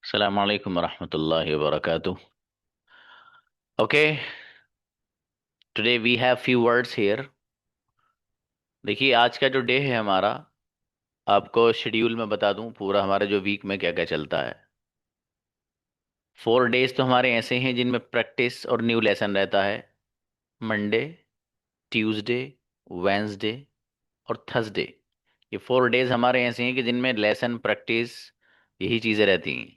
Assalamu alaikum wa rahmatullahi wa barakatuh. Okay, today we have few words here. देखिए आज का जो day है हमारा, आपको शेड्यूल में बता दूं पूरा हमारे जो वीक में क्या क्या चलता है। 4 डेज तो हमारे ऐसे हैं जिनमें प्रैक्टिस और न्यू लेसन रहता है। मंडे, ट्यूसडे, वेंसडे और थर्सडे। ये 4 डेज हमारे ऐसे हैं कि जिनमें लेसन प्रैक्टिस यही चीज़ें रहती हैं।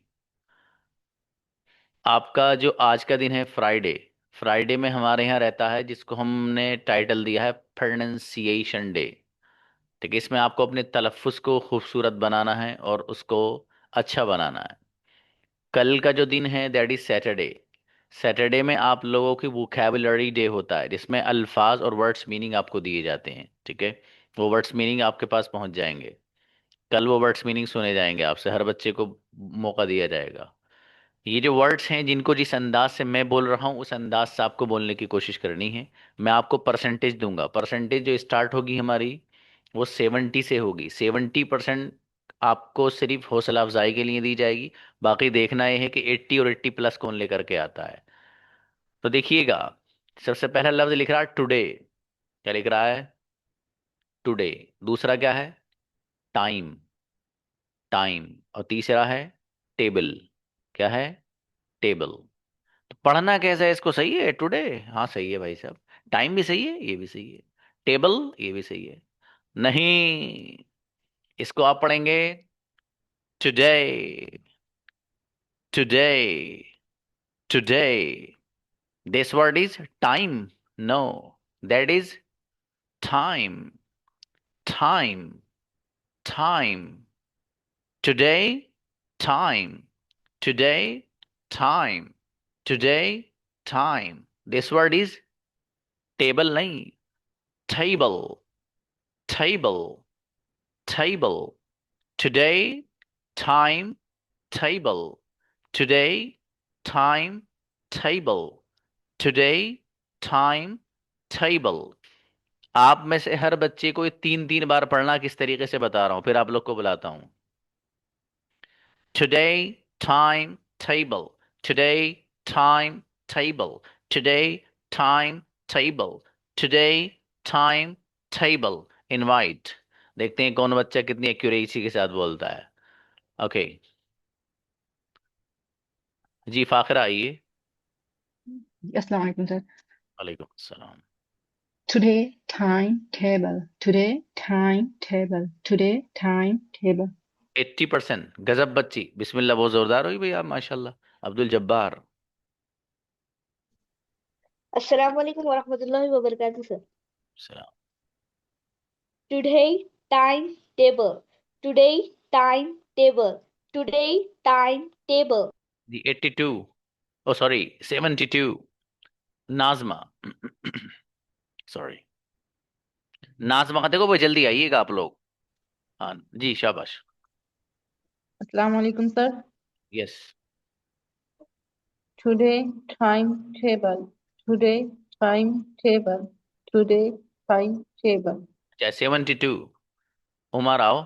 आपका जो आज का दिन है फ्राइडे, फ्राइडे में हमारे यहाँ रहता है जिसको हमने टाइटल दिया है प्रोनाउंसिएशन डे। ठीक है, इसमें आपको अपने तलफ़ुज़ को खूबसूरत बनाना है और उसको अच्छा बनाना है। कल का जो दिन है दैट इज सैटरडे। सैटरडे में आप लोगों की वोकैबुलरी डे होता है जिसमें अल्फाज और वर्ड्स मीनिंग आपको दिए जाते हैं। ठीक है, वो वर्ड्स मीनिंग आपके पास पहुंच जाएंगे। कल वो वर्ड्स मीनिंग सुने जाएंगे आपसे, हर बच्चे को मौका दिया जाएगा। ये जो वर्ड्स हैं जिनको जिस अंदाज से मैं बोल रहा हूँ उस अंदाज से आपको बोलने की कोशिश करनी है। मैं आपको परसेंटेज दूंगा। परसेंटेज जो स्टार्ट होगी हमारी वो 70 से होगी। 70% आपको सिर्फ हौसला अफजाई के लिए दी जाएगी। बाकी देखना यह है कि 80 और 80 प्लस कौन लेकर के आता है। तो देखिएगा, सबसे पहला लफ्ज लिख रहा है टुडे। क्या लिख रहा है? टुडे। दूसरा क्या है? टाइम। टाइम। और तीसरा है टेबल। क्या है? टेबल। तो पढ़ना कैसा है इसको? सही है टुडे? हाँ सही है भाई साहब। टाइम भी सही है, ये भी सही है। टेबल, ये भी सही है। नहीं, इसको आप पढ़ेंगे today. Today. Today. This word is time. No, that is time. Time. Time. Today. Time. Today. Time. Today. Time. This word is table नहीं, table. Table. Table. Today, time, table. Today, time, table. Today, time, table. आप में से हर बच्चे को ये 3-3 बार पढ़ना किस तरीके से बता रहा हूं, फिर आप लोग को बुलाता हूं। Today, time, table. Today, time, table. Today, time, table. Today, time, table. Invite. देखते हैं कौन बच्चा कितनी एक्यूरेसी के साथ बोलता है। ओके जी, फाखरा आइए। Assalamu alaikum, sir. वालेकुम अस्सलाम। Today, timetable. Today, timetable. Today, timetable. 80%। गजब बच्ची, बिस्मिल्लाह, बहुत जोरदार हुई भाई आप, माशाल्लाह। अब्दुल जब्बार। अस्सलाम वालेकुम वरहमतुल्लाहि वबरकातुहू सर। सलाम। Today time table. Today time table. Today time table. दी 82, ओ सॉरी 72। नाजमा। सॉरी, नाजमा, देखो भाई जल्दी आइएगा आप लोग। हाँ जी, शाबाश। Assalamu alaikum, sir. Yes. Today, timetable. Today, timetable. Today, timetable. अच्छा 72। उमर आओ।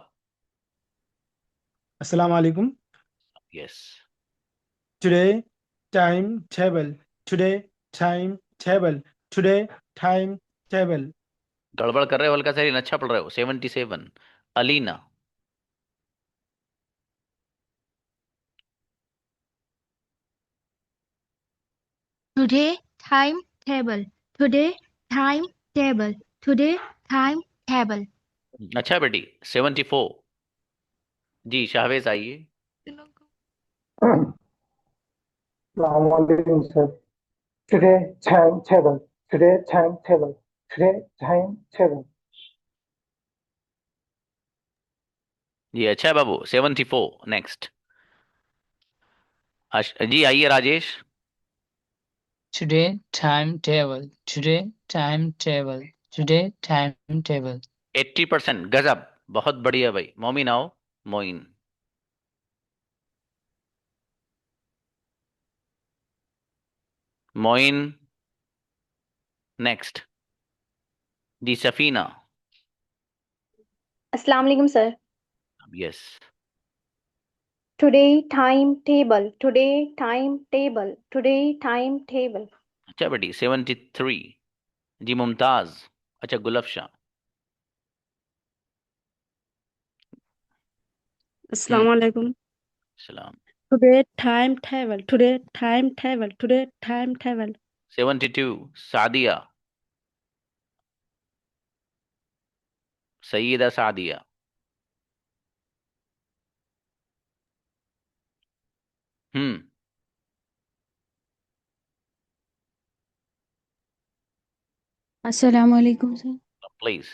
अस्सलाम वालेकुम। Yes. Today timetable. Today timetable. Today timetable. गड़बड़ कर रहे हो हल्का सा, लेकिन अच्छा पढ़ रहे हो। 77। Alina. Today timetable. Today timetable. Today timetable. अच्छा बेटी 74। जी शाहवेज आइए। Assalamualaikum, sir. Today timetable. Today timetable. Today timetable. जी अच्छा है बाबू। 74 नेक्स्ट। जी आइए Rajesh. Today timetable. Today timetable. Today timetable. 80%। गजब, बहुत बढ़िया भाई। मोमिन आओ। मोइन। मोइन नेक्स्ट। जी सफीना। अस्सलाम वालेकुम sir. Yes. Today timetable. Today timetable. Today timetable. अच्छा बेटी 73 जी मुमताज। अच्छा गुलफशा। Assalamu alaikum. सलाम। Today timetable. Today timetable. Today timetable. 72 Sadia. Saeeda Sadia. Hmm. Assalamu alaikum, sir. Please.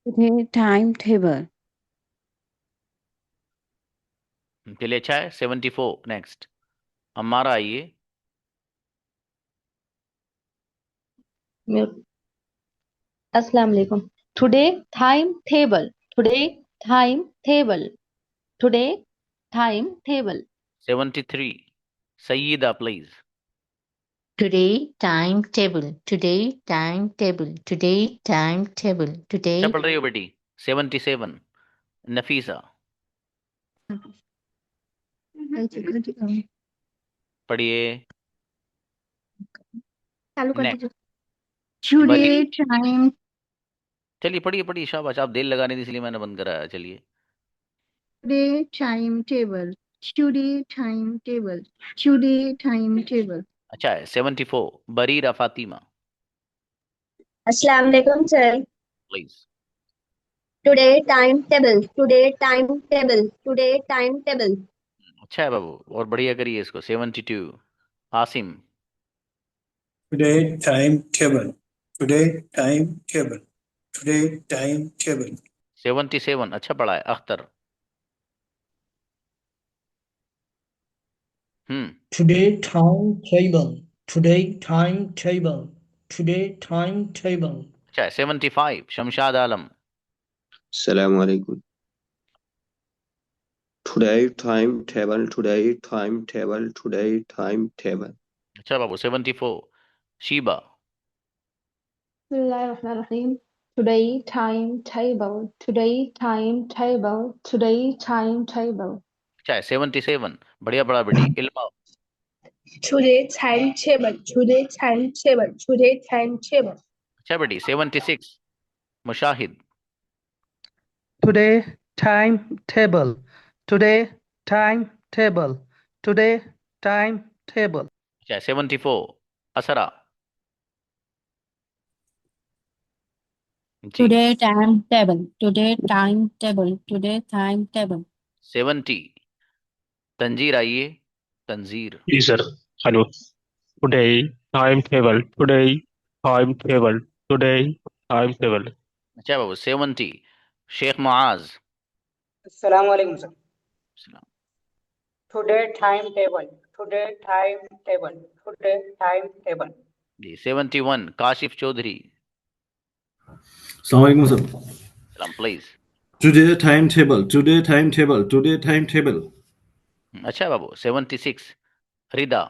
Today timetable. चलिए अच्छा है 74 नेक्स्ट। हमारा आइए। Mute. Assalamu alaikum. Today timetable. Today timetable. Today timetable. 73 Saeeda please. Today timetable. Today timetable. Today timetable. अच्छा Today पढ़ रही हो बेटी। 77 नफीसा। पढ़िए। चालू कर नेक्स्ट। दीजिए। Today बरी। time चलिए पढ़िए पढ़िए शाबाश। आप देर लगा रही थी इसलिए मैंने बंद कराया। चलिए। Today timetable. Today timetable. Today timetable. अच्छा है 74 Bareera Fatima Assalamu alaikum, sir. Please. Today timetable. Today timetable. Today timetable. अच्छा है बाबू और बढ़िया करिए इसको। 72 Asim. Today timetable. Today timetable. Today timetable. 77 अच्छा पढ़ा है अख्तर। हम्म। Today timetable. Today timetable. Today timetable. अच्छा है 75 शमशाद आलम। Assalamu alaikum. Today timetable. Today timetable. Today timetable. अच्छा बाबू 74 Sheeba. Bismillahirrahmanirrahim. Today timetable. Today timetable. Today timetable. अच्छा है 77 बढ़िया पढ़ा बेटी इल्मा। Today timetable. Today timetable. Today timetable. अच्छा बेटी 76 Mushahid. Today timetable. Today timetable. Today timetable. अच्छा है 74 असरा जी। Today timetable. Today timetable. Today timetable. 70 Tanjeer आइए। तंजीर। जी sir. Hello. Today timetable today timetable. अच्छा बाबू 70 Sheikh Muaz. Assalamu alaikum, sir. सलाम। Today timetable. Today timetable. Today timetable. जी 71 Kashif Chaudhary. Assalamu alaikum, sir. सलाम please. Today timetable. Today timetable. Today timetable. अच्छा बाबू 76 रिदा।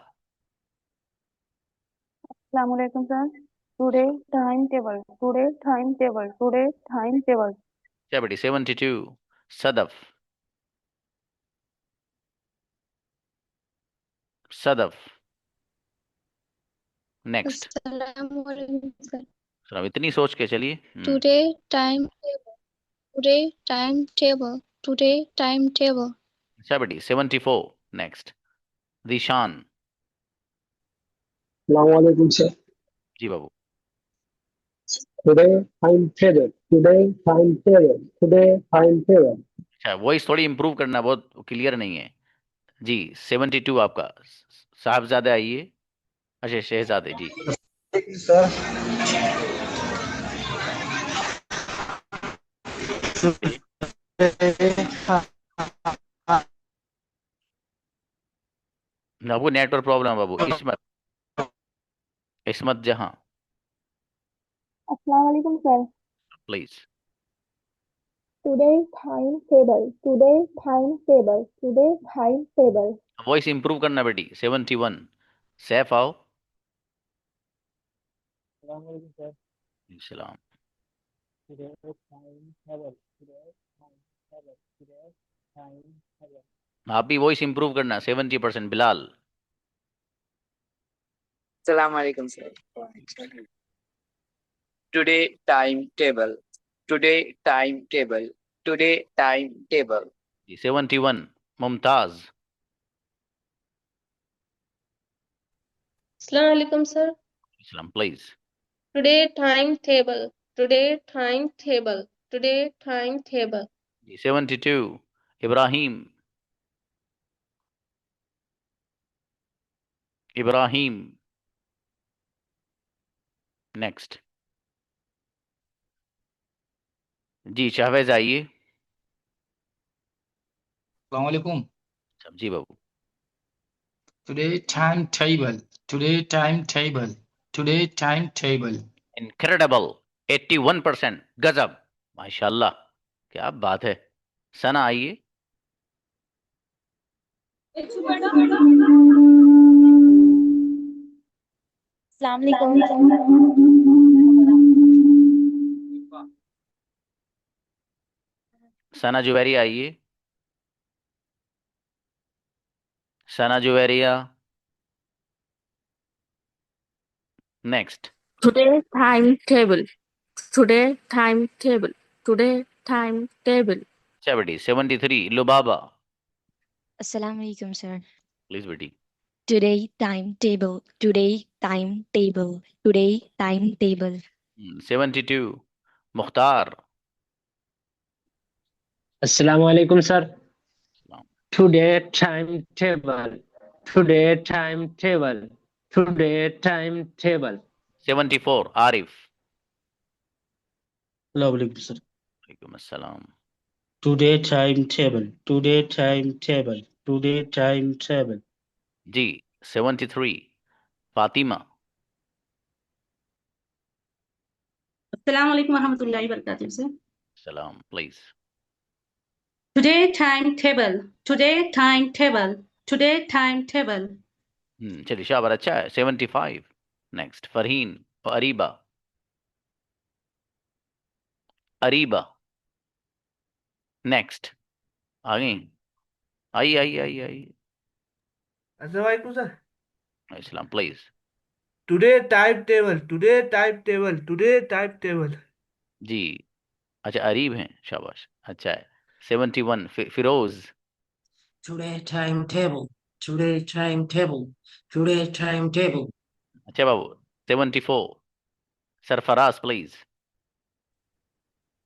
Assalamu alaikum, sir. Today timetable. Today timetable. Today timetable. अच्छा बेटी 72 Sadaf. Sadaf next. Assalamu alaikum, sir. सलाम इतनी सोच के चलिए। Today timetable. Today timetable. Today timetable. अच्छा बेटी 74 नेक्स्ट दिशान। Assalamu alaikum, sir. जी बाबू। Today timetable. Today timetable. Today timetable. अच्छा वॉइस थोड़ी इंप्रूव करना बहुत क्लियर नहीं है जी। 72 आपका साहबजादे आइए। अच्छा शहजादे जी। Sir. बाबू नेटवर्क प्रॉब्लम है बाबू। इसमत इसमत जहां Assalamu alaikum, sir. Please. Today timetable. Today timetable. Today timetable. Voice improve करना बेटी। 71 सैफ आओ। Assalamu alaikum, sir. सलाम। Today timetable. Today timetable. Today timetable. आप भी वॉइस इंप्रूव करना 70%। Bilal. Assalamu alaikum, sir. Today timetable. Today timetable. Today timetable. 71 Mumtaz. Assalamu alaikum, sir. Islam please. Today timetable. Today timetable. Today timetable. 72 Ibrahim. Ibrahim. Next. जी शाहवेज आइए। Assalamualaikum. जी बाबू। Today timetable. Today timetable. Today timetable. Incredible 81%। गजब माशाल्लाह, क्या बात है। सना आइए। अस्सलाम वालेकुम। सना जुवेरी आइए। Sana Juveria. Next. Today timetable. Today timetable. Today timetable. 73 Lubaba. Assalamu alaikum, sir. Please बेटी। Today timetable. Today timetable. Today timetable. 72 Mukhtar. Assalamu alaikum, sir. Today timetable. Today timetable. Today timetable. 74 Arif. Assalamu alaikum, sir. वालेकुम अस्सलाम। Today timetable. Today timetable. Today timetable. जी 73 फातिमा। अस्सलाम वालेकुम वरहमतुल्लाहि वबरकातुहू से। सलाम please. Today timetable. Today timetable. Today timetable. चलिए शाबाश, अच्छा है। 75 नेक्स्ट फरहीन और अरीबा। अरीबा नेक्स्ट। आ गई। आई आई आई आई। अस्सलाम वालेकुम sir. Islam please. Today timetable. Today timetable. Today timetable. जी अच्छा अरीब हैं, शाबाश अच्छा है। 71 Firoz. Today timetable. Today timetable. Today timetable. अच्छा बाबू। 74 Sarfaraz please.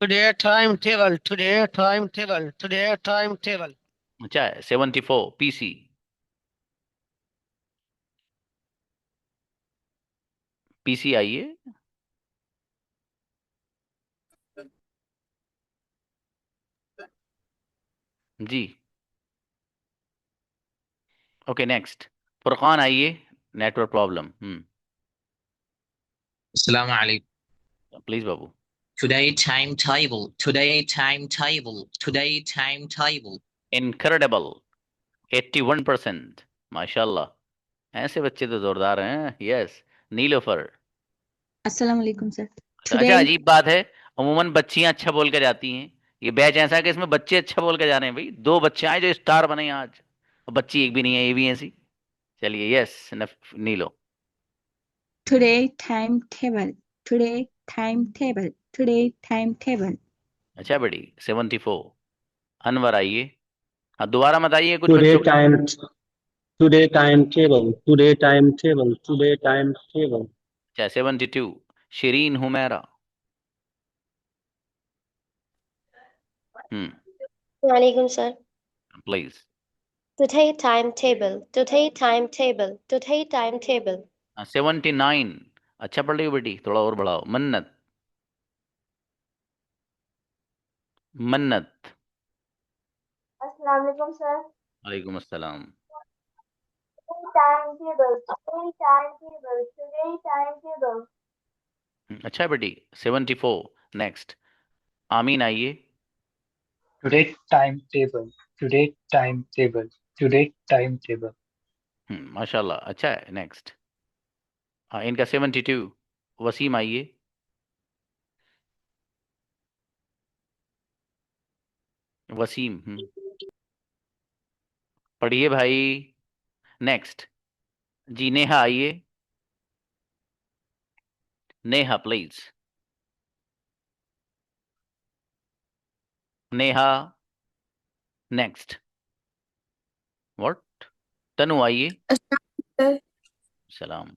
Today timetable. Today timetable. Today timetable. अच्छा है। 74 पीसी। पीसी आइए। जी ओके नेक्स्ट। फुरकान आइए। Network problem. Assalamu alaikum. Please बाबू। Today timetable. Today timetable. Today timetable. Incredible 81%। माशाल्लाह, ऐसे बच्चे तो जोरदार हैं। यस नीलोफर। अस्सलाम वालेकुम सर। अच्छा अजीब बात है, अमूमन बच्चियां अच्छा बोल के जाती हैं। ये बैच ऐसा है कि इसमें बच्चे अच्छा बोल के जा रहे हैं। भाई 2 बच्चे आए जो स्टार बने आज, और बच्ची एक भी नहीं है, ये भी ऐसी। चलिए यस नीलो। Today timetable. Today timetable. Today timetable. अच्छा बेटी। 74 अनवर आइए। हाँ दोबारा मत आइए, कुछ Today बच्चों को। time. Today timetable. Today timetable. Today timetable. अच्छा 72 Shirin Humaira. Walaikum sir. Please. Today timetable. Today timetable. Today timetable. 79 अच्छा पढ़ रही हो बेटी, थोड़ा और बढ़ाओ। मन्नत। मन्नत। Assalamu alaikum sir. वालेकुम अस्सलाम। Timetable. Today timetable. Today timetable. अच्छा बेटी। 74 नेक्स्ट। आमीन आइए। Today timetable. Today timetable. Today timetable. माशाल्लाह अच्छा है। नेक्स्ट। हाँ इनका 72 वसीम आइए। वसीम। पढ़िए भाई। नेक्स्ट जी, नेहा आइए। Neha please. Neha next. What? Tanu आइए। सलाम।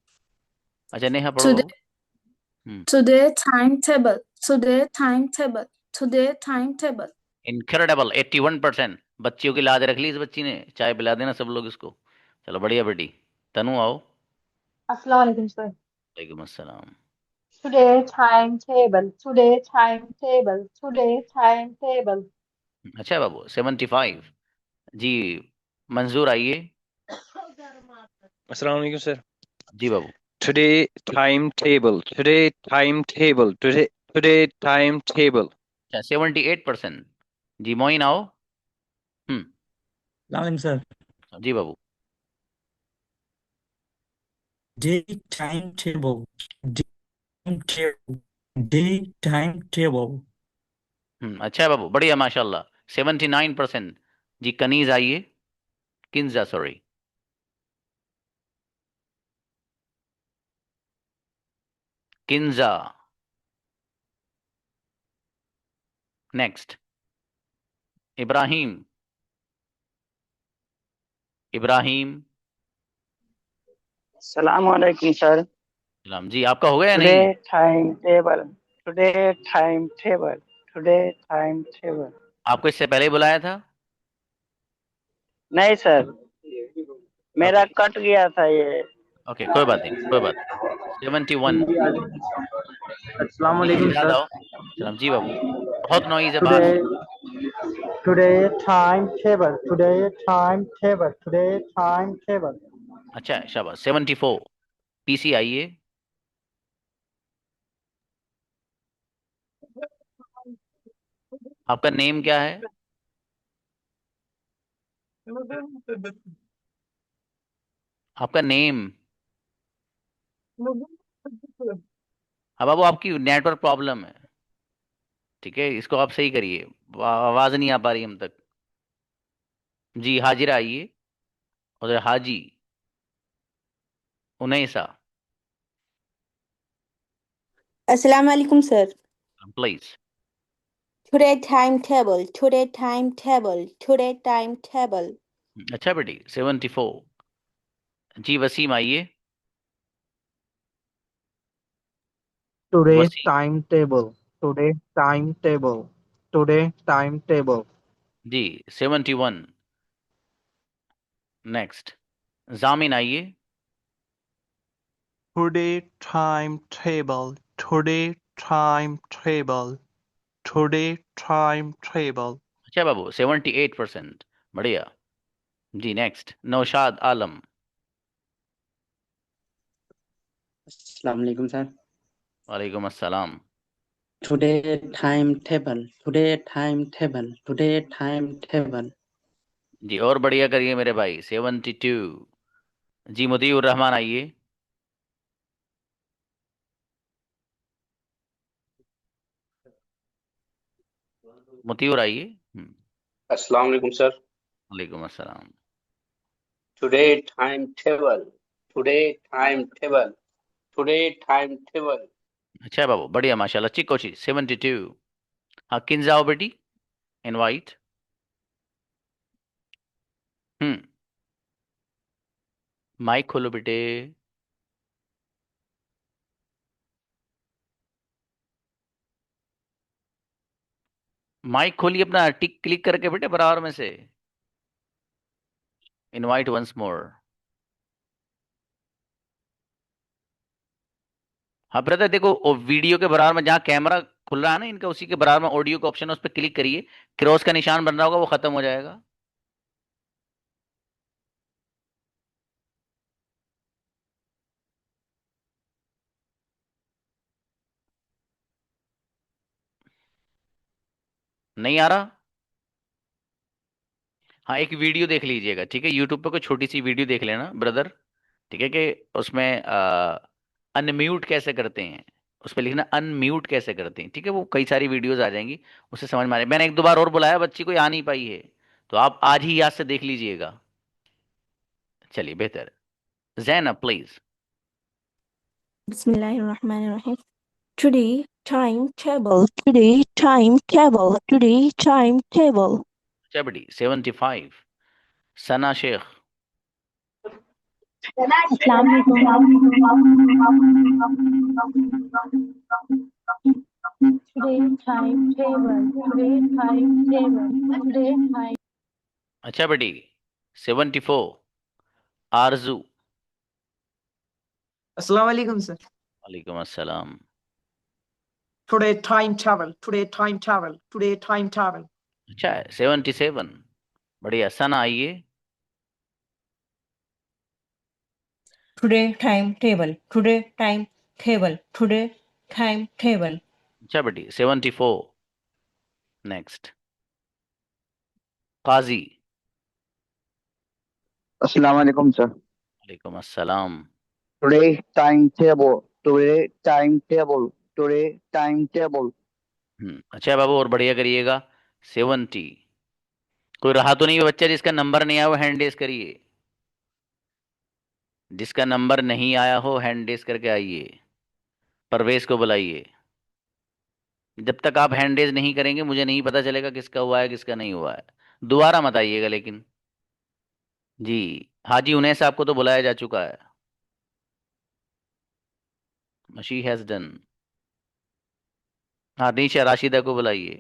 अच्छा नेहा पढ़ो Today, बाबू। today timetable. Today timetable. Today timetable. Incredible, 81%। बच्चियों की लाज रख ली इस बच्ची ने। चाय पिला देना सब लोग इसको। चलो बढ़िया बेटी। तनु आओ। Assalamu alaikum, sir. वालेकुम अस्सलाम। Today timetable. Today timetable. Today timetable. अच्छा बाबू, 75। जी मंजूर आइए। अस्सलाम वालेकुम सर। जी बाबू। Today timetable. Today timetable. Today timetable. अच्छा 78%। जी मोइन आओ। सर। जी बाबू। Day timetable. Timetable. Day timetable. अच्छा है बाबू, बढ़िया माशाल्लाह। 79%। जी कनीज आइए। किंजा सॉरी। किंजा। नेक्स्ट इब्राहिम। इब्राहिम। सलाम अलैकुम सर। सलाम जी, आपका हो गया या टुडे नहीं? Time table. Today timetable. Today time table. आपको इससे पहले ही बुलाया था? नहीं सर, मेरा कट गया था ये। ओके कोई बात नहीं, कोई बात नहीं। 71। अस्सलाम जी वालेकुम इजाद सर। आओ। सलाम जी बाबू। बहुत नॉइज है टुडे बाहर। Today timetable. Today timetable. Today timetable. अच्छा है, शाबाश। 74। पीसी आइए। आपका नेम क्या है? आपका नेम? हाँ बाबू, आपकी नेटवर्क प्रॉब्लम है। ठीक है, इसको आप सही करिए। आवाज नहीं आ पा रही हम तक। जी हाजिरा आइए। और हाजी उनैसा Assalamu alaikum, sir. Please. Today timetable. Today timetable. Today timetable. अच्छा बेटी। 74। जी वसीम आइए। Today Wasim. Timetable. Today timetable. Today timetable. जी 71। नेक्स्ट जामिन आइए। Today timetable. Today timetable. Today timetable. अच्छा बाबू, 78%। बढ़िया। जी नेक्स्ट नौशाद आलम। अस्सलाम वालेकुम सर। वालेकुम अस्सलाम। Today timetable. Today timetable. Today timetable. जी और बढ़िया करिए मेरे भाई। 72। जी मुतीउर रहमान आइए। मुतीउर आइए। अस्सलाम वालेकुम सर। वालेकुम अस्सलाम। Today timetable. Today timetable. Today timetable. अच्छा है बाबू, बढ़िया माशाल्लाह। अच्छी कोशिश। 72। हाँ किन जाओ बेटी। इनवाइट। माइक खोलो बेटे। माइक खोलिए अपना, टिक क्लिक करके बेटे बराबर में से। Invite once more. हाँ ब्रदर देखो, वीडियो के बराबर में जहाँ कैमरा खुल रहा है ना इनका, उसी के बराबर में ऑडियो का ऑप्शन है, उस पर क्लिक करिए। क्रॉस का निशान बन रहा होगा, वो खत्म हो जाएगा। नहीं आ रहा? हाँ एक वीडियो देख लीजिएगा, ठीक है। यूट्यूब पे कोई छोटी सी वीडियो देख लेना ब्रदर। ठीक है कि उसमें अनम्यूट कैसे करते हैं, उस पर लिखना अनम्यूट कैसे करते हैं। ठीक है, वो कई सारी वीडियोस आ जाएंगी, उससे समझ में आ जाए। मैंने एक दो बार और बुलाया, बच्ची कोई आ नहीं पाई है, तो आप आज ही याद से देख लीजिएगा। चलिए बेहतर। Zainab please. Bismillahirrahmanirrahim. Today timetable. Today timetable. Today timetable. अच्छा बेटी 75। सना शेख। अस्सलाम Today timetable. Today timetable. Today time. अच्छा बेटी 74। आरजू। अस्सलाम वालेकुम सर। वालेकुम अस्सलाम। Today timetable. Today timetable. Today timetable. अच्छा है 77। बढ़िया। सना आइए। Today timetable. Today timetable. Today timetable. अच्छा बेटी 74। नेक्स्ट काजी। अस्सलाम वालेकुम सर। वालेकुम अस्सलाम। Today timetable, today timetable, today timetable. अच्छा बाबू और बढ़िया करिएगा। 70। कोई रहा तो नहीं बच्चा जिसका नंबर नहीं आया वो हैंड रेस करिए। जिसका नंबर नहीं आया हो हैंड रेस करके आइए। परवेज को बुलाइए। जब तक आप हैंड रेज नहीं करेंगे मुझे नहीं पता चलेगा किसका हुआ है किसका नहीं हुआ है। दोबारा मत आइएगा लेकिन। जी हाजी उनैस आपको तो बुलाया जा चुका है। She has done. हाँ नीचे राशिदा को बुलाइए।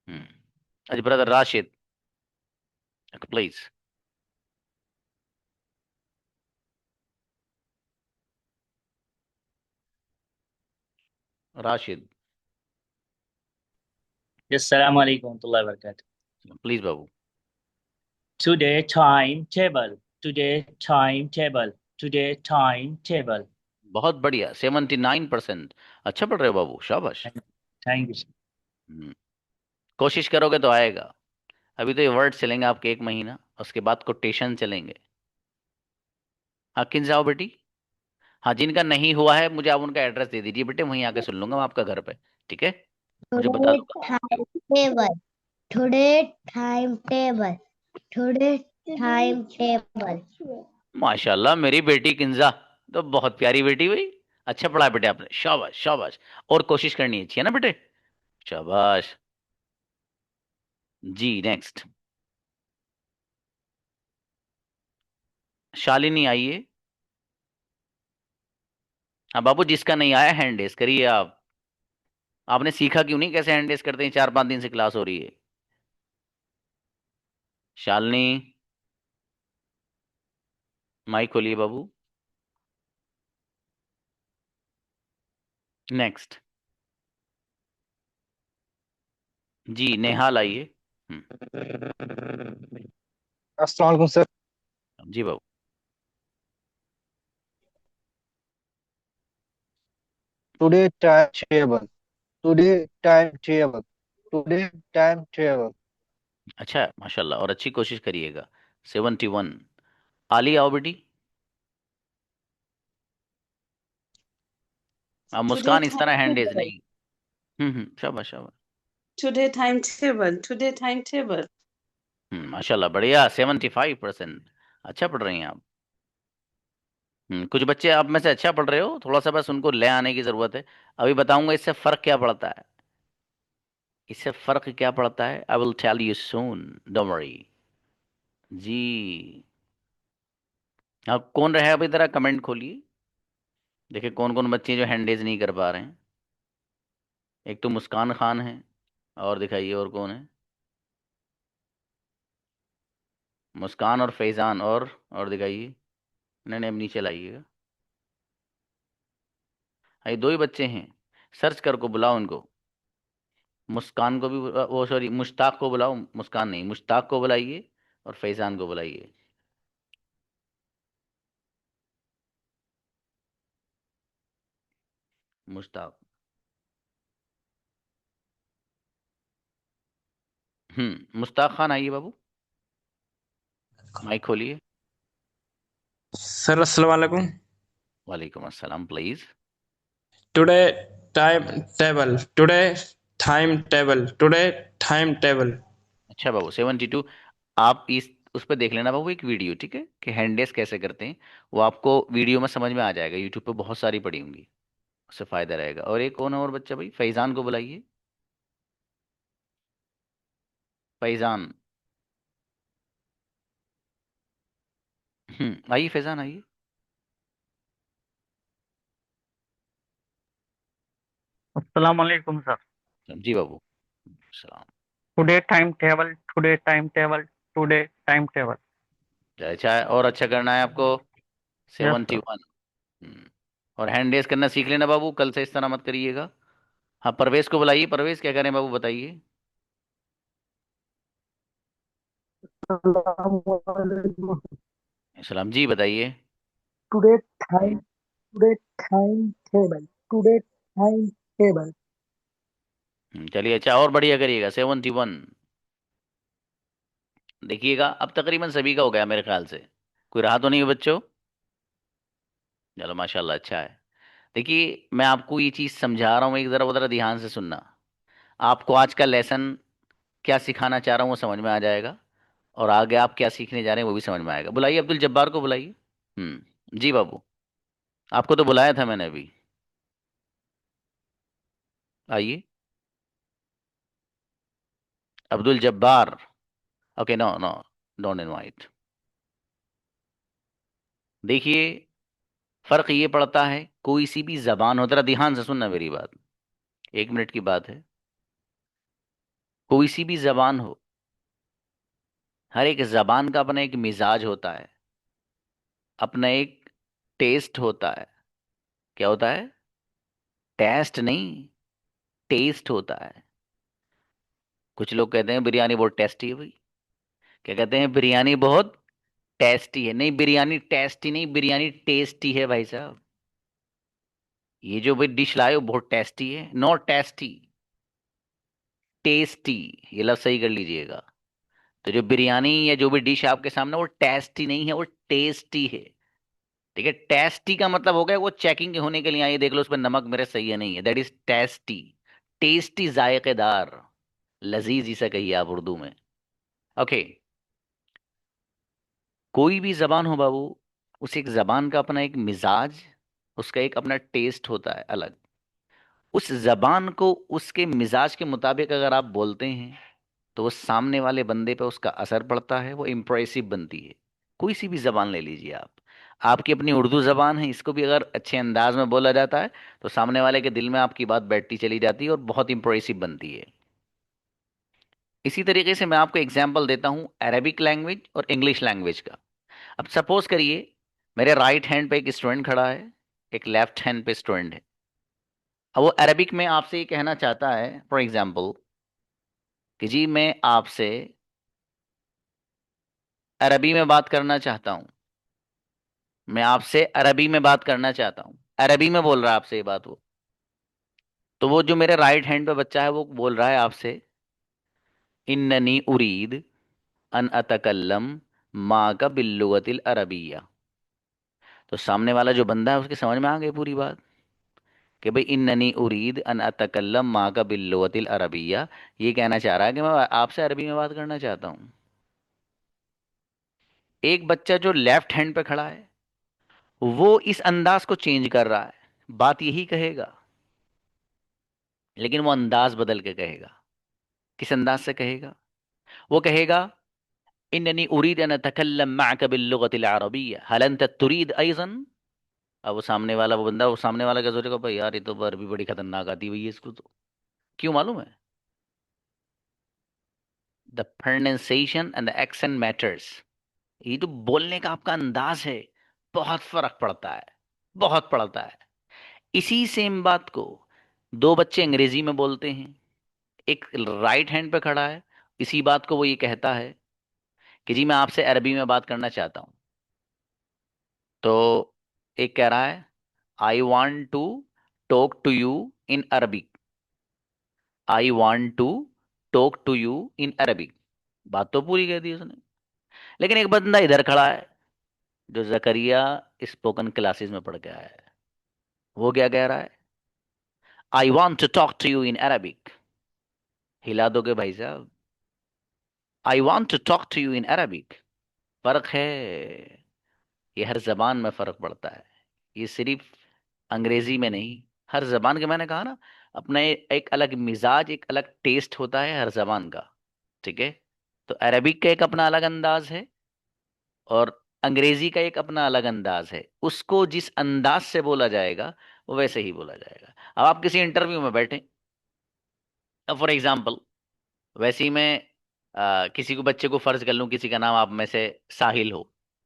अच्छा brother Rashid please. Rashid Assalamu alaikum warahmatullahi wabarakatuh. Please बाबू। Today timetable. Today timetable. Today timetable. बहुत बढ़िया 79%। अच्छा पढ़ रहे हो बाबू शाबाश। Thank you. कोशिश करोगे तो आएगा। अभी तो ये वर्ड चलेंगे आपके 1 महीना उसके बाद कोटेशन चलेंगे। हाँ किन जाओ बेटी। हाँ जिनका नहीं हुआ है मुझे आप उनका एड्रेस दे दीजिए बेटे वहीं आके सुन लूंगा मैं आपका घर पे। ठीक है मुझे बता दूंगा। timetable. Today timetable. Today timetable. माशाल्लाह मेरी बेटी किंजा तो बहुत प्यारी बेटी हुई। अच्छा पढ़ा बेटे आपने शाबाश शाबाश। और कोशिश करनी अच्छी है ना बेटे। शाबाश। जी नेक्स्ट शालिनी आइए। हाँ बाबू जिसका नहीं आया हैंड रेस करिए आप। आपने सीखा क्यों नहीं कैसे हैंड रेस करते हैं 4-5 दिन से क्लास हो रही है। शालिनी माइक खोलिए बाबू। नेक्स्ट जी नेहाल आइए। अस्सलाम वालेकुम सर। जी बाबू। Today timetable, today timetable, today timetable. अच्छा है माशाल्लाह और अच्छी कोशिश करिएगा। 71। आली आओ बेटी। अब मुस्कान इस तरह हैंड रेस नहीं। शाबाश शाबाश। Today timetable. Today timetable. माशाल्लाह बढ़िया 75%। अच्छा पढ़ रही हैं आप। कुछ बच्चे आप में से अच्छा पढ़ रहे हो थोड़ा सा बस उनको ले आने की जरूरत है। अभी बताऊंगा इससे फर्क क्या पड़ता है। इससे फर्क क्या पड़ता है I will tell you soon don't worry. जी अब कौन रहे अभी जरा कमेंट खोलिए। देखिए कौन कौन बच्चे जो हैंड रेज नहीं कर पा रहे हैं। एक तो मुस्कान खान है और दिखाइए और कौन है। मुस्कान और फैजान और दिखाइए। नहीं नहीं अब नीचे लाइएगा। ये 2 ही बच्चे हैं। सर्च करके बुलाओ उनको। मुस्कान को भी वो सॉरी मुश्ताक को बुलाओ। मुस्कान नहीं मुश्ताक को बुलाइए और फैजान को बुलाइए। मुश्ताक। मुश्ताक खान आइए बाबू। माइक खोलिए। सर अस्सलाम वालेकुम। वालेकुम अस्सलाम please. Today timetable, today timetable, today timetable. अच्छा बाबू 72। आप इस उस पर देख लेना बाबू एक वीडियो, ठीक है, कि हैंड रेस कैसे करते हैं। वो आपको वीडियो में समझ में आ जाएगा, यूट्यूब पे बहुत सारी पड़ी होंगी, उससे फायदा रहेगा। और एक कौन है और बच्चा भाई, फैजान को बुलाइए। फैजान, आइए फैजान आइए। अस्सलाम वालेकुम सर। जी बाबू, सलाम। Today timetable, today timetable, today timetable. अच्छा है, और अच्छा करना है आपको। यस 71। और हैंड रेस करना सीख लेना बाबू, कल से इस तरह मत करिएगा। हाँ, परवेज को बुलाइए। परवेज क्या करें बाबू, बताइए। सलाम जी, बताइए। Today time today timetable, today time table. चलिए, अच्छा और बढ़िया करिएगा। 71। देखिएगा, अब तकरीबन सभी का हो गया मेरे ख्याल से, कोई रहा तो नहीं है बच्चों। चलो माशाल्लाह, अच्छा है। देखिए, मैं आपको ये चीज़ समझा रहा हूँ, एक ज़रा उधर ध्यान से सुनना। आपको आज का लेसन क्या सिखाना चाह रहा हूँ वो समझ में आ जाएगा, और आगे आप क्या सीखने जा रहे हैं वो भी समझ में आएगा। बुलाइए अब्दुल जब्बार को, बुलाइए। जी बाबू, आपको तो बुलाया था मैंने अभी, आइए। Abdul Jabbar, okay, no no, don't invite. देखिए, फर्क ये पड़ता है, कोई सी भी जबान हो, जरा ध्यान से सुनना मेरी बात, 1 मिनट की बात है। कोई सी भी जबान हो, हर एक जबान का अपना एक मिजाज होता है, अपना एक टेस्ट होता है। क्या होता है? टेस्ट नहीं, टेस्ट होता है। कुछ लोग कहते हैं बिरयानी बहुत टेस्टी है भाई। क्या कहते हैं? बिरयानी बहुत टेस्टी है। नहीं, बिरयानी टेस्टी नहीं, बिरयानी टेस्टी है भाई साहब। ये जो भाई डिश लाए हो बहुत टेस्टी है, नॉट टेस्टी, टेस्टी। ये लफ्ज सही कर लीजिएगा। तो जो बिरयानी या जो भी डिश आपके सामने, वो टेस्टी नहीं है, वो टेस्टी है। ठीक है, टेस्टी का मतलब हो गया वो चेकिंग होने के लिए आई, देख लो उस पर नमक मेरे सही है नहीं है, दैट इज टेस्टी। टेस्टी, जायकेदार, लजीज जिसे कहिए आप उर्दू में। ओके, कोई भी जबान हो बाबू, उस एक जबान का अपना एक मिजाज, उसका एक अपना टेस्ट होता है अलग। उस जबान को उसके मिजाज के मुताबिक अगर आप बोलते हैं, तो वो सामने वाले बंदे पे उसका असर पड़ता है, वो इम्प्रेसिव बनती है। कोई सी भी जबान ले लीजिए आप, आपकी अपनी उर्दू जबान है, इसको भी अगर अच्छे अंदाज में बोला जाता है, तो सामने वाले के दिल में आपकी बात बैठती चली जाती है और बहुत इम्प्रेसिव बनती है। इसी तरीके से मैं आपको एग्जाम्पल देता हूँ अरेबिक लैंग्वेज और इंग्लिश लैंग्वेज का। अब सपोज करिए, मेरे राइट हैंड पे एक स्टूडेंट खड़ा है, एक लेफ्ट हैंड पे स्टूडेंट है। अब वो अरेबिक में आपसे ये कहना चाहता है, फॉर एग्जाम्पल, कि जी मैं आपसे अरबी में बात करना चाहता हूँ, मैं आपसे अरबी में बात करना चाहता हूँ। अरबी में बोल रहा है आपसे ये बात वो। तो वो जो मेरे राइट हैंड पे बच्चा है, वो बोल रहा है आपसे, इन्ननी उरीद अन अतकल्लम मा का बिल्लुगतिल अरबिया। तो सामने वाला जो बंदा है उसके समझ में आ गई पूरी बात, कि भाई इन्ननी उरीद अन अतकल्लम मा का बिल्लुगतिल अरबिया, ये कहना चाह रहा है कि मैं आपसे अरबी में बात करना चाहता हूँ। एक बच्चा जो लेफ्ट हैंड पे खड़ा है, वो इस अंदाज को चेंज कर रहा है, बात यही कहेगा, लेकिन वो अंदाज बदल के कहेगा। किस अंदाज से कहेगा? वो कहेगा, इन्ननी उरीद अन अतकल्लम मअक बिल्लुगतिल अरबिय्या हल अंत तुरीद अयज़न। अब वो सामने वाला, वो बंदा, वो सामने वाला क्या सोचेगा, भाई यार ये तो अरबी बड़ी खतरनाक आती है भैया इसको तो। क्यों मालूम है? The pronunciation and the accent matters. ये जो बोलने का आपका अंदाज है, बहुत फर्क पड़ता है, बहुत पड़ता है। इसी सेम बात को दो बच्चे अंग्रेजी में बोलते हैं, एक राइट हैंड पे खड़ा है, इसी बात को वो ये कहता है कि जी मैं आपसे अरबी में बात करना चाहता हूं। तो एक कह रहा है, I want to talk to you in Arabic, I want to talk to you in Arabic. बात तो पूरी कह दी उसने। लेकिन एक बंदा इधर खड़ा है, जो जकरिया स्पोकन क्लासेस में पढ़ के आया है, वो क्या कह रहा है? I want to talk to you in Arabic. हिला दोगे भाई साहब? I want to talk to you in Arabic. फर्क है। ये हर जबान में फर्क पड़ता है, ये सिर्फ अंग्रेजी में नहीं, हर जबान के, मैंने कहा ना, अपना एक अलग मिजाज, एक अलग टेस्ट होता है हर जबान का। ठीक है। तो अरबिक का एक अपना अलग अंदाज है, और अंग्रेजी का एक अपना अलग अंदाज है। उसको जिस अंदाज से बोला जाएगा वो वैसे ही बोला जाएगा। अब आप किसी इंटरव्यू में बैठे, अब फॉर एग्जाम्पल, वैसे ही मैं किसी को, बच्चे को फर्ज कर लूं, किसी का नाम आप में से साहिल हो,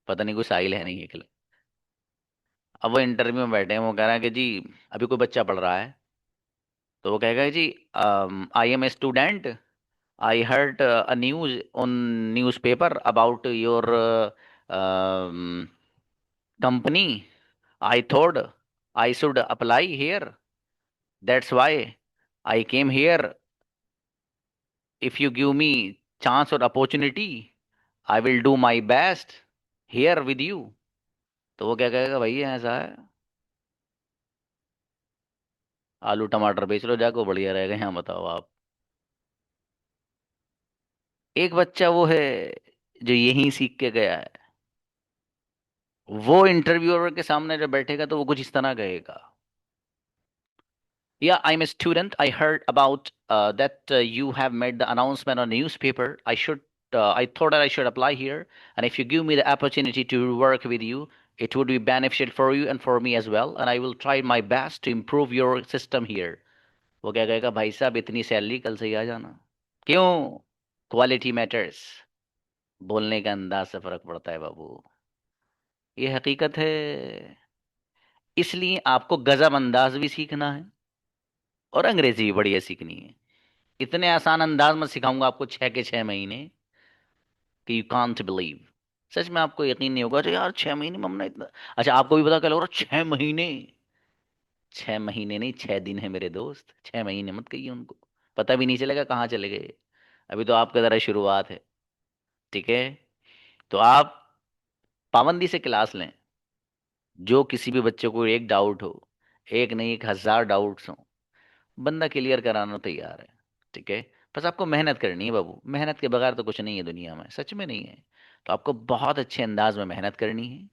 पता नहीं कोई साहिल है नहीं है कि नहीं। अब वो इंटरव्यू में बैठे हैं, वो कह रहा है कि जी, अभी कोई बच्चा पढ़ रहा है, तो वो कहेगा जी, I am a student, I heard a news on newspaper about your company, I thought I should apply here, that's why I came here, if you give me chance और opportunity, I will do my best here with you. तो वो क्या कहेगा, भैया ऐसा है, आलू टमाटर बेच लो जाको, बढ़िया रहेगा, यहाँ बताओ आप। एक बच्चा वो है जो यहीं सीख के गया है, वो इंटरव्यूअर के सामने जब बैठेगा तो वो कुछ इस तरह कहेगा, Yeah, I'm a student. I heard about that you have made the announcement on newspaper. I thought that I should apply here, and if you give me the opportunity to work with you, it would be beneficial for you and for me as well. And I will try my best to improve your system here. वो क्या कहेगा, भाई साहब इतनी salary, कल से ही आ जाना। क्यों? Quality matters. बोलने का अंदाज से फर्क पड़ता है बाबू, ये हकीकत है। इसलिए आपको गजब अंदाज भी सीखना है और अंग्रेजी भी बढ़िया सीखनी है। इतने आसान अंदाज में सिखाऊंगा आपको 6 के 6 महीने कि यू कांट बिलीव। सच में आपको यकीन नहीं होगा, तो यार 6 महीने में हमने इतना। अच्छा, आपको भी पता क्या लग रहा, 6 महीने? 6 महीने नहीं, 6 दिन है मेरे दोस्त। 6 महीने मत कहिए उनको, पता भी नहीं चलेगा कहाँ चले गए। अभी तो आपका जरा शुरुआत है। ठीक है। तो आप पाबंदी से क्लास लें। जो किसी भी बच्चे को एक डाउट हो, एक नहीं 1000 डाउट्स हो, बंदा क्लियर कराना तैयार है। ठीक है। बस आपको मेहनत करनी है बाबू, मेहनत के बगैर तो कुछ नहीं है दुनिया में, सच में नहीं है। तो आपको बहुत अच्छे अंदाज में मेहनत करनी है,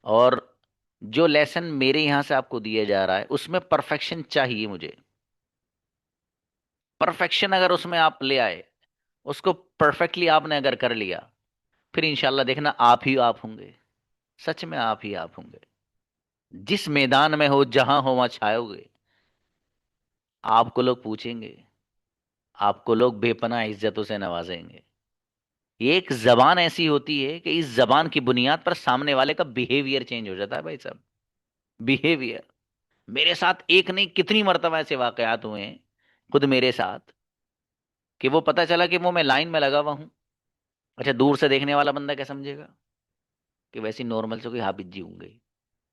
और जो लेसन मेरे यहाँ से आपको दिया जा रहा है उसमें परफेक्शन चाहिए मुझे। परफेक्शन अगर उसमें आप ले आए, उसको परफेक्टली आपने अगर कर लिया, फिर इंशाल्लाह देखना आप ही आप होंगे, सच में आप ही आप होंगे। जिस मैदान में हो, जहां हो, वहां छाओगे। आपको लोग पूछेंगे, आपको लोग बेपनाह इज्जतों से नवाजेंगे। ये एक जबान ऐसी होती है कि इस जबान की बुनियाद पर सामने वाले का बिहेवियर चेंज हो जाता है भाई साहब। बिहेवियर। मेरे साथ एक नहीं कितनी मर्तबा ऐसे वाकयात हुए हैं, खुद मेरे साथ, कि वो पता चला कि वो मैं लाइन में लगा हुआ हूं। अच्छा, दूर से देखने वाला बंदा क्या समझेगा कि वैसे नॉर्मल से कोई हाफिज जी होंगे।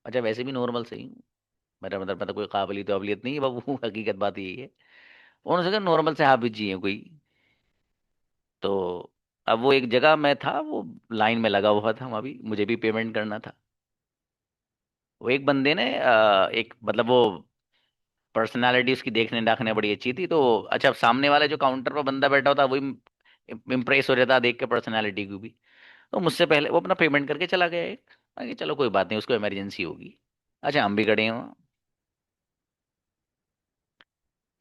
अच्छा, वैसे भी नॉर्मल से ही हूँ, मेरा मतलब कोई काबिलियत वाबिलियत नहीं है बाबू, हकीकत बात यही है। उन्होंने कहा नॉर्मल से हाफिज जी हैं कोई। तो अब वो एक जगह मैं था, वो लाइन में लगा हुआ था, वहां भी मुझे भी पेमेंट करना था। वो एक बंदे ने एक मतलब वो पर्सनालिटी उसकी देखने दाखने बड़ी अच्छी थी। तो अच्छा, सामने वाला जो काउंटर पर बंदा बैठा होता वही इम्प्रेस हो जाता देख के पर्सनालिटी को भी। तो मुझसे पहले वो अपना पेमेंट करके चला गया एक। मैं कहा, चलो कोई बात नहीं, उसको इमरजेंसी होगी। अच्छा, हम भी खड़े हैं वहाँ।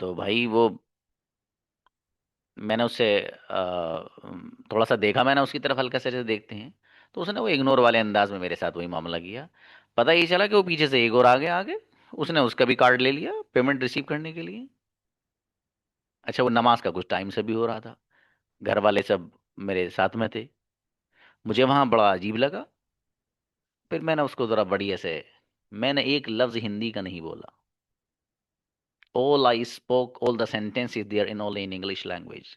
तो भाई वो, मैंने उससे थोड़ा सा देखा, मैंने उसकी तरफ हल्का से जैसे देखते हैं, तो उसने वो इग्नोर वाले अंदाज में मेरे साथ वही मामला किया। पता ये चला कि वो पीछे से एक और आगे आगे, उसने उसका भी कार्ड ले लिया पेमेंट रिसीव करने के लिए। अच्छा, वो नमाज का कुछ टाइम से भी हो रहा था, घर वाले सब मेरे साथ में थे। मुझे वहाँ बड़ा अजीब लगा। फिर मैंने उसको ज़रा बढ़िया से, मैंने एक लफ्ज़ हिंदी का नहीं बोला। All I spoke, all the sentences there in only in English language.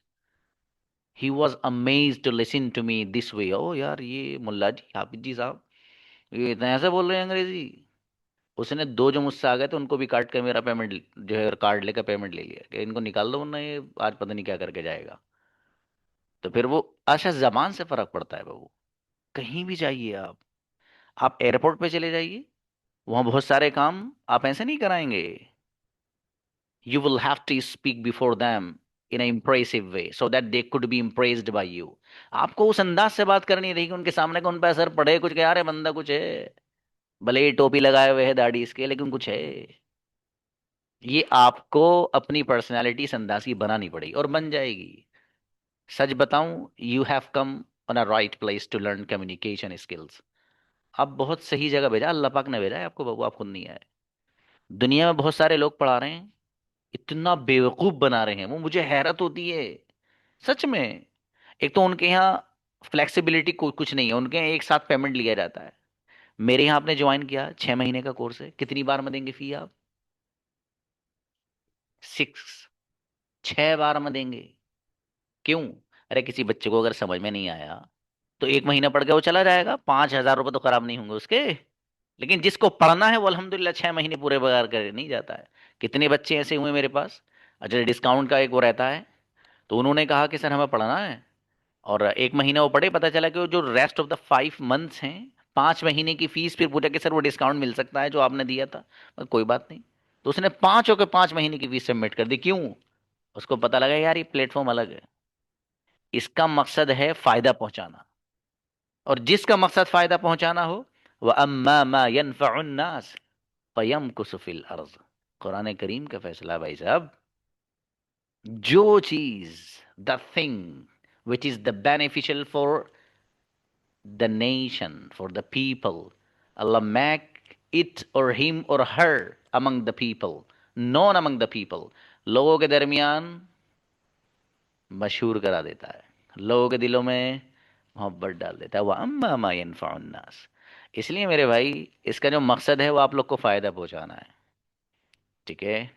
He was amazed to listen to me this way. Oh यार, ये मुल्ला जी, हाफिज जी साहब, ये इतना ऐसे बोल रहे हैं अंग्रेजी। उसने दो जो मुझसे आ गए थे उनको भी काट कर मेरा पेमेंट जो है कार्ड लेकर पेमेंट ले लिया कि इनको निकाल दो, वरना ये आज पता नहीं क्या करके जाएगा। तो फिर वो, अच्छा, जबान से फर्क पड़ता है बाबू। कहीं भी जाइए आप एयरपोर्ट पे चले जाइए, वहां बहुत सारे काम आप ऐसे नहीं कराएंगे। You will have to speak before them in a impressive way so that they could be impressed by you. आपको उस अंदाज से बात करनी रहेगी उनके सामने कि उन पर असर पड़े, कुछ कह, अरे बंदा कुछ है, भले ही टोपी लगाए हुए है दाढ़ी इसके, लेकिन कुछ है। ये आपको अपनी पर्सनैलिटी इस अंदाज की बनानी पड़ेगी और बन जाएगी। सच बताऊं, you have come on a right place to learn communication skills. आप बहुत सही जगह भेजा, अल्लाह पाक ने भेजा है आपको बाबू, आप खुद नहीं आए। दुनिया में बहुत सारे लोग पढ़ा रहे हैं, इतना बेवकूफ बना रहे हैं वो, मुझे हैरत होती है सच में। एक तो उनके यहाँ फ्लेक्सिबिलिटी कुछ नहीं है, उनके यहाँ एक साथ पेमेंट लिया जाता है। मेरे यहाँ आपने ज्वाइन किया, 6 महीने का कोर्स है, कितनी बार में देंगे फी आप? 6, 6 बार में देंगे। क्यों? अरे किसी बच्चे को अगर समझ में नहीं आया तो 1 महीना पढ़ के वो चला जाएगा, 5,000 रुपये तो खराब नहीं होंगे उसके। लेकिन जिसको पढ़ना है वो अल्हम्दुलिल्लाह 6 महीने पूरे बगार कर नहीं जाता है। कितने बच्चे ऐसे हुए मेरे पास, अच्छा डिस्काउंट का एक वो रहता है, तो उन्होंने कहा कि सर हमें पढ़ना है, और 1 महीना वो पढ़े, पता चला कि वो जो रेस्ट ऑफ द 5 मंथ्स हैं, 5 महीने की फीस फिर पूछा कि सर वो डिस्काउंट मिल सकता है जो आपने दिया था? कोई बात नहीं। तो उसने 5 महीने की फीस सबमिट कर दी। क्यों? उसको पता लगा यार ये प्लेटफॉर्म अलग है, इसका मकसद है फायदा पहुंचाना, और जिसका मकसद फायदा पहुंचाना हो वह अम्मा मा यनफउन नास फयमकुसु फिल अर्ज़। कुरान करीम का फैसला भाई साहब, जो चीज, the thing which is the beneficial for the nation, for the people, Allah make it or him or her among the people, known among the people, लोगों के दरमियान मशहूर करा देता है, लोगों के दिलों में मोहब्बत डाल देता है। वह अम्मा मा यनफउन नास। इसलिए मेरे भाई, इसका जो मकसद है वो आप लोग को फायदा पहुंचाना है, ठीक है?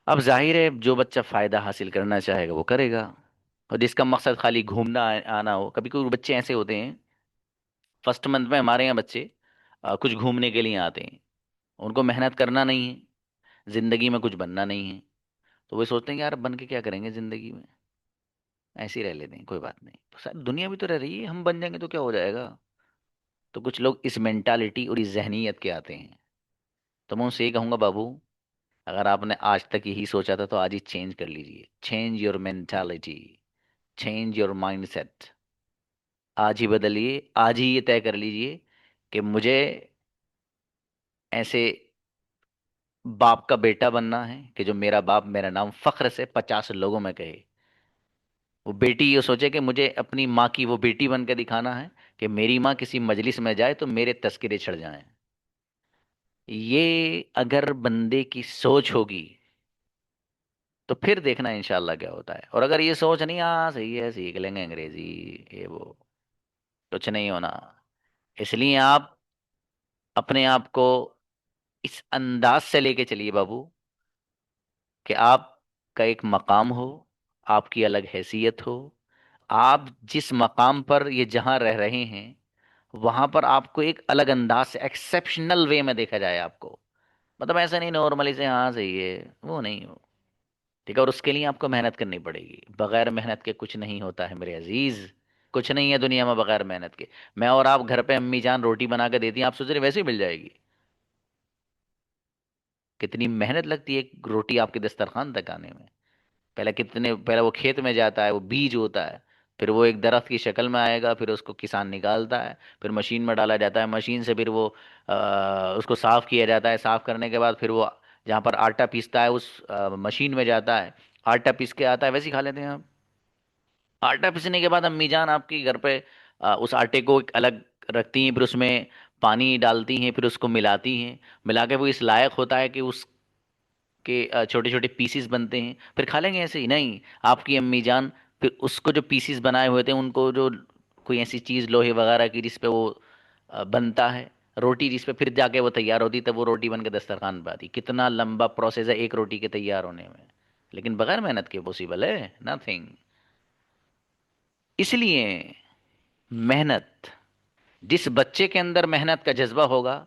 अब जाहिर है जो बच्चा फायदा हासिल करना चाहेगा वो करेगा, और जिसका मकसद खाली घूमना आना हो। कभी कोई बच्चे ऐसे होते हैं, फर्स्ट मंथ में हमारे यहाँ बच्चे कुछ घूमने के लिए आते हैं, उनको मेहनत करना नहीं है, जिंदगी में कुछ बनना नहीं है, तो वे सोचते हैं कि यार बन के क्या करेंगे जिंदगी में, ऐसे ही रह लेते हैं, कोई बात नहीं, तो सारी दुनिया भी तो रह रही है, हम बन जाएंगे तो क्या हो जाएगा। तो कुछ लोग इस मेंटालिटी और इस जहनीत के आते हैं। तो मैं उनसे ये कहूँगा बाबू, अगर आपने आज तक यही सोचा था तो आज ही चेंज कर लीजिए। Change your mentality, change your mindset. आज ही बदलिए, आज ही ये तय कर लीजिए कि मुझे ऐसे बाप का बेटा बनना है कि जो मेरा बाप मेरा नाम फख्र से 50 लोगों में कहे। वो बेटी ये सोचे कि मुझे अपनी माँ की वो बेटी बन के दिखाना है कि मेरी माँ किसी मजलिस में जाए तो मेरे तस्करे चढ़ जाएं। ये अगर बंदे की सोच होगी तो फिर देखना इंशाल्लाह क्या होता है। और अगर ये सोच नहीं, हाँ सही है सीख लेंगे अंग्रेजी ये वो, कुछ नहीं होना। इसलिए आप अपने आप को इस अंदाज से लेके चलिए बाबू कि आपका एक मकाम हो, आपकी अलग हैसियत हो, आप जिस मकाम पर ये जहां रह रहे हैं वहां पर आपको एक अलग अंदाज से एक्सेप्शनल वे में देखा जाए आपको। मतलब ऐसा नहीं नॉर्मली से हाँ सही है, वो नहीं हो, ठीक है? और उसके लिए आपको मेहनत करनी पड़ेगी, बगैर मेहनत के कुछ नहीं होता है मेरे अजीज, कुछ नहीं है दुनिया में बगैर मेहनत के। मैं और आप घर पे अम्मी जान रोटी बना के देती हैं, आप सोच रहे वैसे ही मिल जाएगी? कितनी मेहनत लगती है एक रोटी आपके दस्तरखान तक आने में। पहले वो खेत में जाता है, वो बीज होता है, फिर वो एक दरख्त की शक्ल में आएगा, फिर उसको किसान निकालता है, फिर मशीन में डाला जाता है, मशीन से फिर वो उसको साफ किया जाता है, साफ करने के बाद फिर वो जहाँ पर आटा पीसता है उस मशीन में जाता है, आटा पीस के आता है। वैसे ही खा लेते हैं आप। आटा पीसने के बाद अम्मी जान आपकी घर पे उस आटे को एक अलग रखती हैं, फिर उसमें पानी डालती हैं, फिर उसको मिलाती हैं, मिला के वो इस लायक होता है कि उस के छोटे छोटे पीसीस बनते हैं, फिर खा लेंगे ऐसे ही? नहीं, आपकी अम्मी जान फिर उसको जो पीसीस बनाए हुए थे उनको जो कोई ऐसी चीज़ लोहे वगैरह की जिस पे वो बनता है रोटी, जिस पे फिर जाके वो तैयार होती, तब वो रोटी बन के दस्तरखान पर आती। कितना लंबा प्रोसेस है एक रोटी के तैयार होने में, लेकिन बगैर मेहनत के पॉसिबल है नथिंग। इसलिए मेहनत, जिस बच्चे के अंदर मेहनत का जज्बा होगा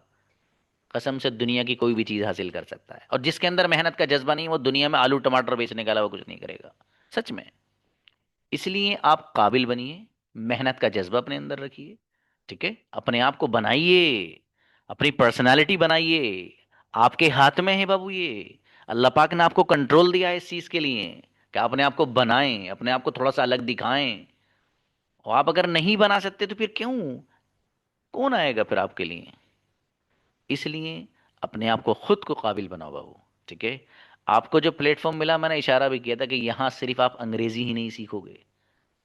कसम से दुनिया की कोई भी चीज हासिल कर सकता है, और जिसके अंदर मेहनत का जज्बा नहीं वो दुनिया में आलू टमाटर बेचने के अलावा कुछ नहीं करेगा, सच में। इसलिए आप काबिल बनिए, मेहनत का जज्बा अपने अंदर रखिए, ठीक है? अपने आप को बनाइए, अपनी पर्सनालिटी बनाइए। आपके हाथ में है बाबू ये, अल्लाह पाक ने आपको कंट्रोल दिया है इस चीज के लिए। कि अपने आप को बनाएं, अपने आप को थोड़ा सा अलग दिखाएं। और आप अगर नहीं बना सकते तो फिर क्यों, कौन आएगा फिर आपके लिए? इसलिए अपने आप को खुद को काबिल बनाओ बाबू, ठीक है। आपको जो प्लेटफॉर्म मिला, मैंने इशारा भी किया था कि यहाँ सिर्फ आप अंग्रेजी ही नहीं सीखोगे,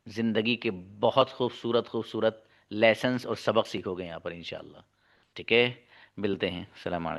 जिंदगी के बहुत खूबसूरत खूबसूरत लेसन्स और सबक सीखोगे यहाँ पर इंशाल्लाह, ठीक है। मिलते हैं। सलाम अलैकुम।